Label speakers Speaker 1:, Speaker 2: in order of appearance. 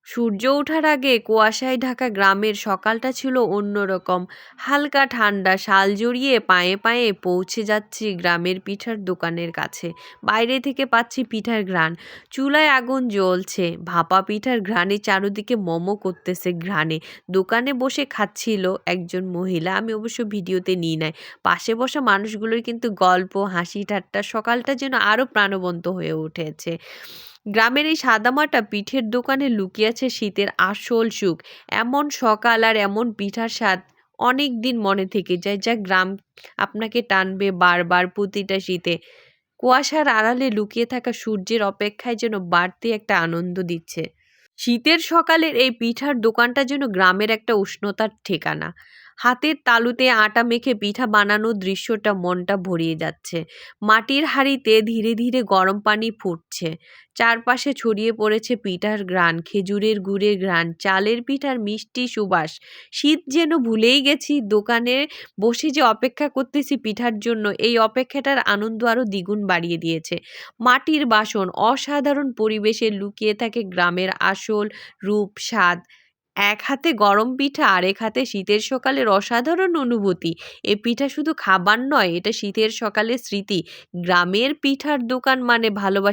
Speaker 1: সূর্য ওঠার আগে কুয়াশায় ঢাকা গ্রামের সকালটা ছিল অন্যরকম। হালকা ঠান্ডা শাল জড়িয়ে পায়ে পায়ে পৌঁছে যাচ্ছি গ্রামের পিঠার দোকানের কাছে। বাইরে থেকে পাচ্ছি পিঠার ঘ্রাণ। চুলায় আগুন জ্বলছে, ভাপা পিঠার ঘ্রাণে চারদিকে মোমো করতেছে ঘ্রাণে। দোকানে বসে খাচ্ছিল একজন মহিলা, আমি অবশ্য ভিডিওতে নিই নাই। পাশে বসা মানুষগুলোর কিন্তু গল্প, হাসি ঠাট্টা, সকালটা যেন আরো প্রাণবন্ত হয়ে উঠেছে। গ্রামের এই সাদামাটা পিঠের দোকানে লুকিয়ে আছে শীতের আসল সুখ। এমন সকাল আর এমন পিঠার স্বাদ অনেক দিন মনে থেকে যায়, যা গ্রাম আপনাকে টানবে বারবার প্রতিটা শীতে। কুয়াশার আড়ালে লুকিয়ে থাকা সূর্যের অপেক্ষায় যেন বাড়তি একটা আনন্দ দিচ্ছে। শীতের সকালের এই পিঠার দোকানটা যেন গ্রামের একটা উষ্ণতার ঠিকানা। হাতের তালুতে আটা মেখে পিঠা বানানোর দৃশ্যটা মনটা ভরিয়ে যাচ্ছে। মাটির হাঁড়িতে ধীরে ধীরে গরম পানি ফুটছে। চারপাশে ছড়িয়ে পড়েছে পিঠার ঘ্রাণ, খেজুরের গুড়ের ঘ্রাণ, চালের পিঠার মিষ্টি সুবাস। শীত যেন ভুলেই গেছি, দোকানে বসে যে অপেক্ষা করতেছি পিঠার জন্য, এই অপেক্ষাটার আনন্দ আরো দ্বিগুণ বাড়িয়ে দিয়েছে। মাটির বাসন, অসাধারণ পরিবেশে লুকিয়ে থাকে গ্রামের আসল রূপ, স্বাদ। এক হাতে গরম পিঠা, আরেক হাতে শীতের সকালের অসাধারণ অনুভূতি। এ পিঠা শুধু খাবার নয়, এটা শীতের সকালের স্মৃতি। গ্রামের পিঠার দোকান মানে ভালোবাসা।